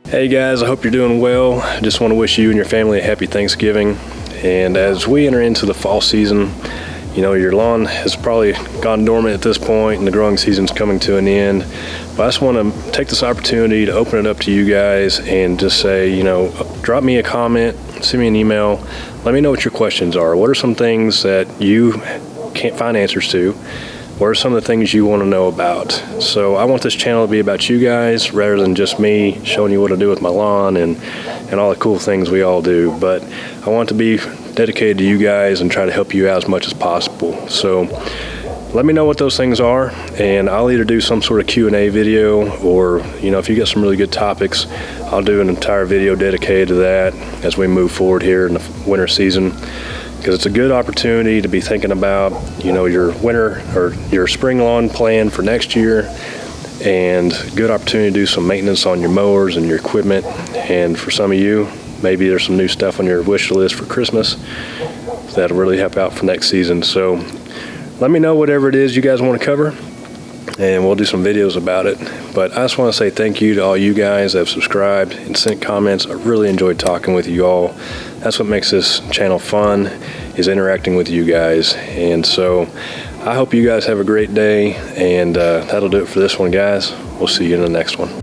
Hey guys, I hope you're doing well. I just want to wish you and your family a happy Thanksgiving. And as we enter into the fall season, you know, your lawn has probably gone dormant at this point and the growing season's coming to an end. But I just want to take this opportunity to open it up to you guys and just say, you know, drop me a comment, send me an email, let me know what your questions are. What are some things that you can't find answers to? What are some of the things you want to know about? So I want this channel to be about you guys rather than just me showing you what I do with my lawn and all the cool things we all do. But I want to be dedicated to you guys and try to help you out as much as possible. So let me know what those things are, and I'll either do some sort of Q&A video, or, you know, if you got some really good topics, I'll do an entire video dedicated to that as we move forward here in the winter season. Because it's a good opportunity to be thinking about, you know, your winter or your spring lawn plan for next year, and good opportunity to do some maintenance on your mowers and your equipment. And for some of you, maybe there's some new stuff on your wish list for Christmas that'll really help out for next season. So let me know whatever it is you guys want to cover, and we'll do some videos about it. But I just want to say thank you to all you guys that have subscribed and sent comments. I really enjoyed talking with you all. That's what makes this channel fun, is interacting with you guys. And so I hope you guys have a great day, and that'll do it for this one, guys. We'll see you in the next one.